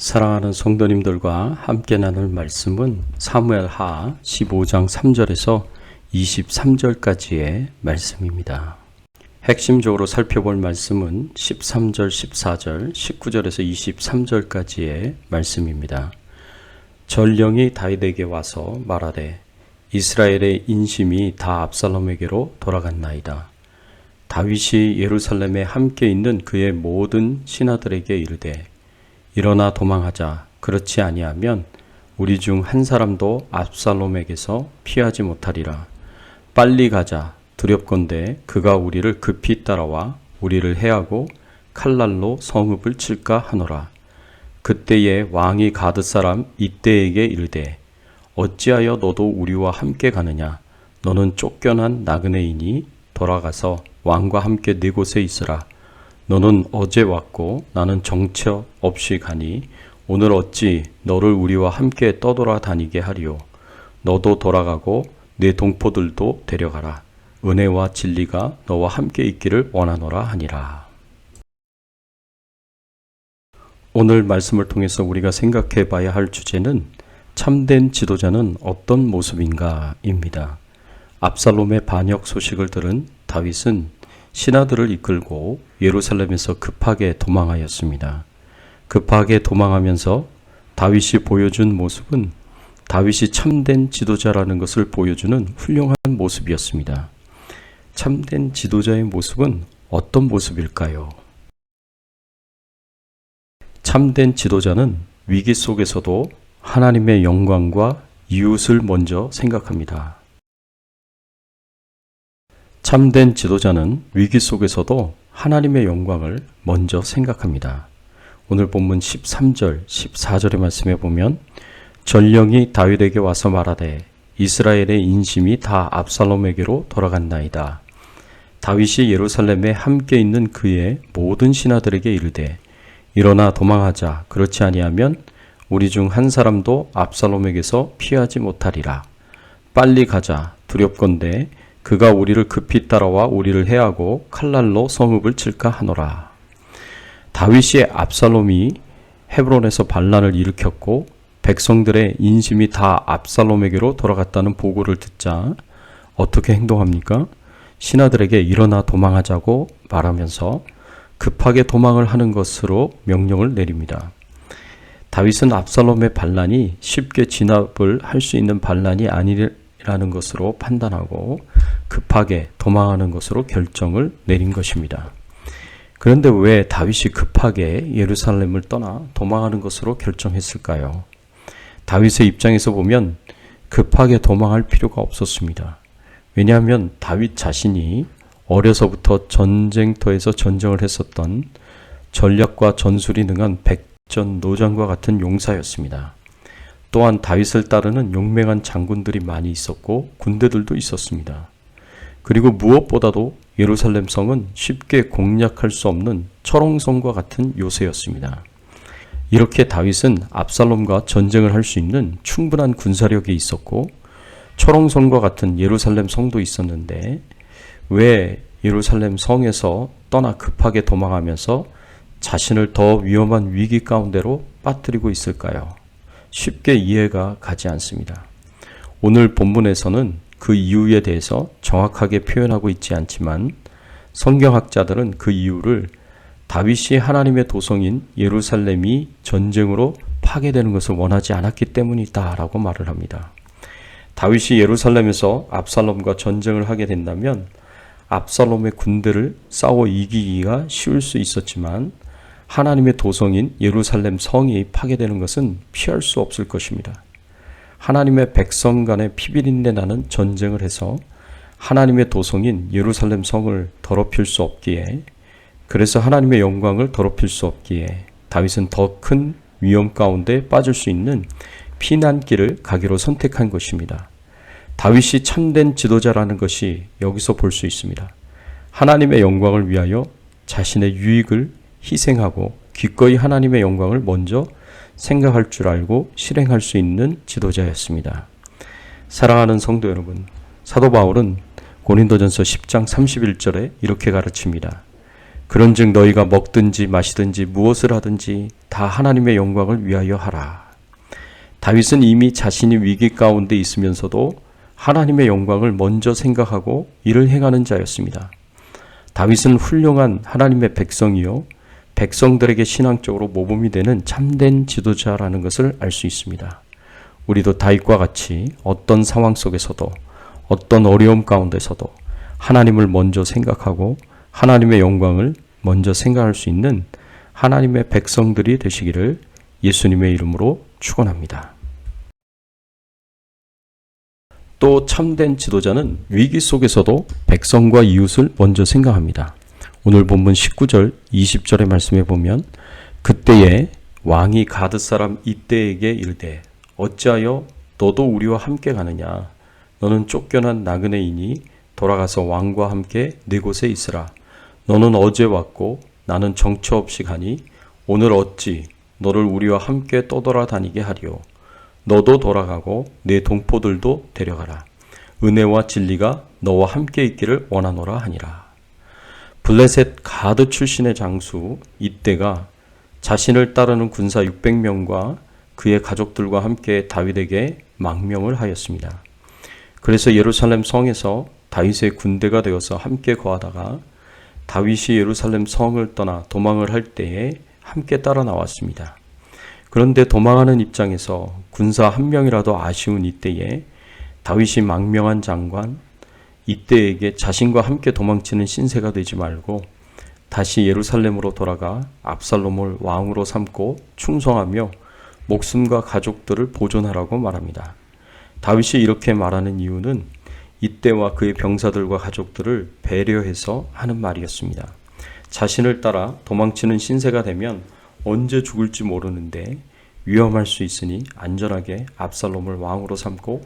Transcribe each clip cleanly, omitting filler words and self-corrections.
사랑하는 성도님들과 함께 나눌 말씀은 사무엘하 15장 3절에서 23절까지의 말씀입니다. 핵심적으로 살펴볼 말씀은 13절, 14절, 19절에서 23절까지의 말씀입니다. 전령이 다윗에게 와서 말하되 이스라엘의 인심이 다 압살롬에게로 돌아갔나이다. 다윗이 예루살렘에 함께 있는 그의 모든 신하들에게 이르되 일어나 도망하자. 그렇지 아니하면 우리 중 한 사람도 압살롬에게서 피하지 못하리라. 빨리 가자. 두렵건대 그가 우리를 급히 따라와 우리를 해하고 칼날로 성읍을 칠까 하노라. 그때에 왕이 가드 사람 이때에게 이르되 어찌하여 너도 우리와 함께 가느냐? 너는 쫓겨난 나그네이니 돌아가서 왕과 함께 네 곳에 있으라. 너는 어제 왔고 나는 정처 없이 가니 오늘 어찌 너를 우리와 함께 떠돌아 다니게 하리요. 너도 돌아가고 네 동포들도 데려가라. 은혜와 진리가 너와 함께 있기를 원하노라 하니라. 오늘 말씀을 통해서 우리가 생각해 봐야 할 주제는 참된 지도자는 어떤 모습인가 입니다. 압살롬의 반역 소식을 들은 다윗은 신하들을 이끌고 예루살렘에서 급하게 도망하였습니다. 급하게 도망하면서 다윗이 보여준 모습은 다윗이 참된 지도자라는 것을 보여주는 훌륭한 모습이었습니다. 참된 지도자의 모습은 어떤 모습일까요? 참된 지도자는 위기 속에서도 하나님의 영광과 이웃을 먼저 생각합니다. 참된 지도자는 위기 속에서도 하나님의 영광을 먼저 생각합니다. 오늘 본문 13절, 14절의 말씀에 보면 전령이 다윗에게 와서 말하되 이스라엘의 인심이 다 압살롬에게로 돌아갔나이다. 다윗이 예루살렘에 함께 있는 그의 모든 신하들에게 이르되 일어나 도망하자. 그렇지 아니하면 우리 중 한 사람도 압살롬에게서 피하지 못하리라. 빨리 가자. 두렵건대 그가 우리를 급히 따라와 우리를 해하고 칼날로 성읍을 칠까 하노라. 다윗이 압살롬이 헤브론에서 반란을 일으켰고 백성들의 인심이 다 압살롬에게로 돌아갔다는 보고를 듣자 어떻게 행동합니까? 신하들에게 일어나 도망하자고 말하면서 급하게 도망을 하는 것으로 명령을 내립니다. 다윗은 압살롬의 반란이 쉽게 진압을 할 수 있는 반란이 아니라는 것으로 판단하고 급하게 도망하는 것으로 결정을 내린 것입니다. 그런데 왜 다윗이 급하게 예루살렘을 떠나 도망하는 것으로 결정했을까요? 다윗의 입장에서 보면 급하게 도망할 필요가 없었습니다. 왜냐하면 다윗 자신이 어려서부터 전쟁터에서 전쟁을 했었던 전략과 전술이 능한 백전노장과 같은 용사였습니다. 또한 다윗을 따르는 용맹한 장군들이 많이 있었고 군대들도 있었습니다. 그리고 무엇보다도 예루살렘 성은 쉽게 공략할 수 없는 철옹성과 같은 요새였습니다. 이렇게 다윗은 압살롬과 전쟁을 할 수 있는 충분한 군사력이 있었고 철옹성과 같은 예루살렘 성도 있었는데 왜 예루살렘 성에서 떠나 급하게 도망하면서 자신을 더 위험한 위기 가운데로 빠뜨리고 있을까요? 쉽게 이해가 가지 않습니다. 오늘 본문에서는 그 이유에 대해서 정확하게 표현하고 있지 않지만 성경학자들은 그 이유를 다윗이 하나님의 도성인 예루살렘이 전쟁으로 파괴되는 것을 원하지 않았기 때문이다 라고 말을 합니다. 다윗이 예루살렘에서 압살롬과 전쟁을 하게 된다면 압살롬의 군대를 싸워 이기기가 쉬울 수 있었지만 하나님의 도성인 예루살렘 성이 파괴되는 것은 피할 수 없을 것입니다. 하나님의 백성 간의 피비린내 나는 전쟁을 해서 하나님의 도성인 예루살렘 성을 더럽힐 수 없기에, 그래서 하나님의 영광을 더럽힐 수 없기에 다윗은 더 큰 위험 가운데 빠질 수 있는 피난길을 가기로 선택한 것입니다. 다윗이 참된 지도자라는 것이 여기서 볼 수 있습니다. 하나님의 영광을 위하여 자신의 유익을 희생하고 기꺼이 하나님의 영광을 먼저 생각할 줄 알고 실행할 수 있는 지도자였습니다. 사랑하는 성도 여러분, 사도 바울은 고린도전서 10장 31절에 이렇게 가르칩니다. 그런즉 너희가 먹든지 마시든지 무엇을 하든지 다 하나님의 영광을 위하여 하라. 다윗은 이미 자신이 위기 가운데 있으면서도 하나님의 영광을 먼저 생각하고 이를 행하는 자였습니다. 다윗은 훌륭한 하나님의 백성이요, 백성들에게 신앙적으로 모범이 되는 참된 지도자라는 것을 알 수 있습니다. 우리도 다윗과 같이 어떤 상황 속에서도, 어떤 어려움 가운데서도 하나님을 먼저 생각하고 하나님의 영광을 먼저 생각할 수 있는 하나님의 백성들이 되시기를 예수님의 이름으로 축원합니다. 또 참된 지도자는 위기 속에서도 백성과 이웃을 먼저 생각합니다. 오늘 본문 19절, 20절의 말씀에 보면 그때에 왕이 가드 사람 이때에게 이르되 어찌하여 너도 우리와 함께 가느냐? 너는 쫓겨난 나그네이니 돌아가서 왕과 함께 네 곳에 있으라. 너는 어제 왔고 나는 정처 없이 가니 오늘 어찌 너를 우리와 함께 떠돌아다니게 하리요. 너도 돌아가고 내 동포들도 데려가라. 은혜와 진리가 너와 함께 있기를 원하노라 하니라. 블레셋 가드 출신의 장수 이때가 자신을 따르는 군사 600명과 그의 가족들과 함께 다윗에게 망명을 하였습니다. 그래서 예루살렘 성에서 다윗의 군대가 되어서 함께 거하다가 다윗이 예루살렘 성을 떠나 도망을 할 때에 함께 따라 나왔습니다. 그런데 도망하는 입장에서 군사 한 명이라도 아쉬운 이때에 다윗이 망명한 장관 이때에게 자신과 함께 도망치는 신세가 되지 말고 다시 예루살렘으로 돌아가 압살롬을 왕으로 삼고 충성하며 목숨과 가족들을 보존하라고 말합니다. 다윗이 이렇게 말하는 이유는 이때와 그의 병사들과 가족들을 배려해서 하는 말이었습니다. 자신을 따라 도망치는 신세가 되면 언제 죽을지 모르는데 위험할 수 있으니 안전하게 압살롬을 왕으로 삼고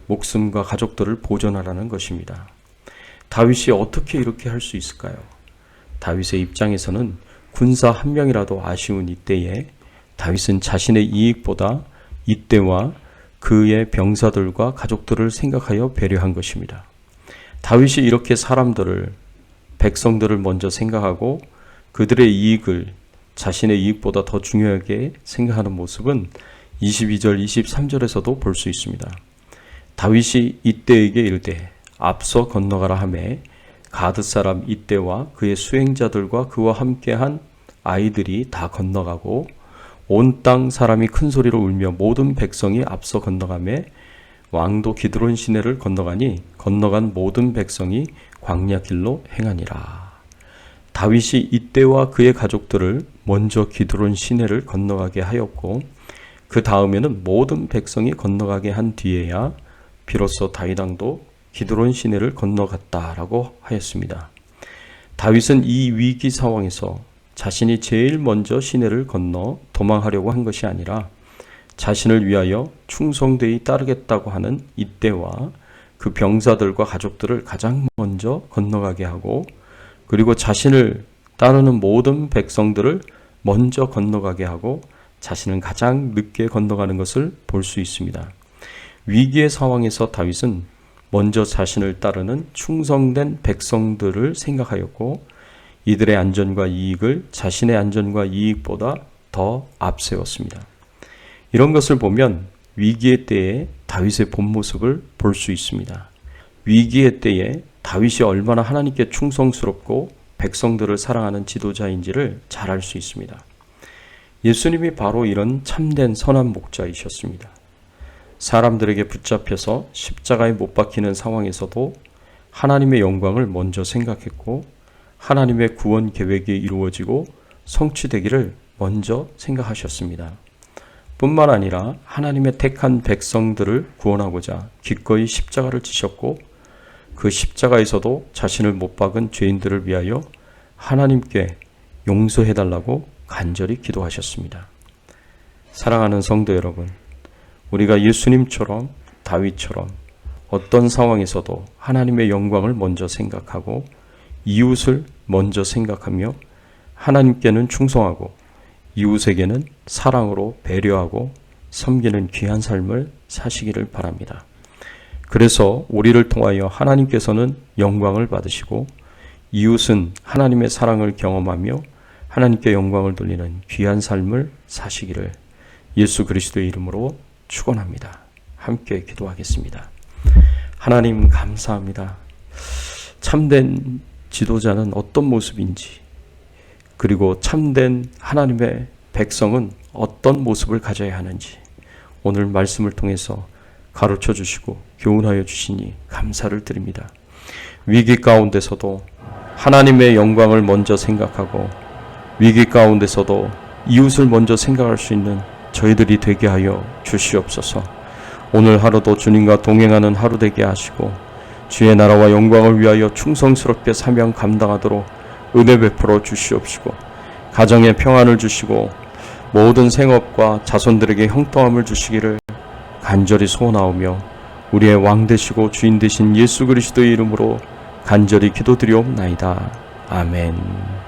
목숨과 가족들을 보존하라는 것입니다. 다윗이 어떻게 이렇게 할 수 있을까요? 다윗의 입장에서는 군사 한 명이라도 아쉬운 이때에 다윗은 자신의 이익보다 이때와 그의 병사들과 가족들을 생각하여 배려한 것입니다. 다윗이 이렇게 사람들을, 백성들을 먼저 생각하고 그들의 이익을 자신의 이익보다 더 중요하게 생각하는 모습은 22절, 23절에서도 볼 수 있습니다. 다윗이 이때에게 이르되 앞서 건너가라 하매 가드 사람 이때와 그의 수행자들과 그와 함께한 아이들이 다 건너가고 온 땅 사람이 큰 소리로 울며 모든 백성이 앞서 건너가매 왕도 기드론 시내를 건너가니 건너간 모든 백성이 광야 길로 행하니라. 다윗이 이때와 그의 가족들을 먼저 기드론 시내를 건너가게 하였고 그 다음에는 모든 백성이 건너가게 한 뒤에야 비로소 다윗 왕도 기드론 시내를 건너갔다라고 하였습니다. 다윗은 이 위기 상황에서 자신이 제일 먼저 시내를 건너 도망하려고 한 것이 아니라 자신을 위하여 충성되이 따르겠다고 하는 이때와 그 병사들과 가족들을 가장 먼저 건너가게 하고 그리고 자신을 따르는 모든 백성들을 먼저 건너가게 하고 자신은 가장 늦게 건너가는 것을 볼 수 있습니다. 위기의 상황에서 다윗은 먼저 자신을 따르는 충성된 백성들을 생각하였고 이들의 안전과 이익을 자신의 안전과 이익보다 더 앞세웠습니다. 이런 것을 보면 위기의 때에 다윗의 본 모습을 볼 수 있습니다. 위기의 때에 다윗이 얼마나 하나님께 충성스럽고 백성들을 사랑하는 지도자인지를 잘 알 수 있습니다. 예수님이 바로 이런 참된 선한 목자이셨습니다. 사람들에게 붙잡혀서 십자가에 못 박히는 상황에서도 하나님의 영광을 먼저 생각했고 하나님의 구원 계획이 이루어지고 성취되기를 먼저 생각하셨습니다. 뿐만 아니라 하나님의 택한 백성들을 구원하고자 기꺼이 십자가를 지셨고 그 십자가에서도 자신을 못 박은 죄인들을 위하여 하나님께 용서해달라고 간절히 기도하셨습니다. 사랑하는 성도 여러분, 우리가 예수님처럼 다윗처럼 어떤 상황에서도 하나님의 영광을 먼저 생각하고 이웃을 먼저 생각하며 하나님께는 충성하고 이웃에게는 사랑으로 배려하고 섬기는 귀한 삶을 사시기를 바랍니다. 그래서 우리를 통하여 하나님께서는 영광을 받으시고 이웃은 하나님의 사랑을 경험하며 하나님께 영광을 돌리는 귀한 삶을 사시기를 예수 그리스도의 이름으로 축원합니다. 함께 기도하겠습니다. 하나님 감사합니다. 참된 지도자는 어떤 모습인지, 그리고 참된 하나님의 백성은 어떤 모습을 가져야 하는지 오늘 말씀을 통해서 가르쳐 주시고 교훈하여 주시니 감사를 드립니다. 위기 가운데서도 하나님의 영광을 먼저 생각하고 위기 가운데서도 이웃을 먼저 생각할 수 있는 저희들이 되게 하여 주시옵소서. 오늘 하루도 주님과 동행하는 하루 되게 하시고 주의 나라와 영광을 위하여 충성스럽게 사명 감당하도록 은혜 베풀어 주시옵시고 가정에 평안을 주시고 모든 생업과 자손들에게 형통함을 주시기를 간절히 소원하오며 우리의 왕 되시고 주인 되신 예수 그리스도의 이름으로 간절히 기도드리옵나이다. 아멘.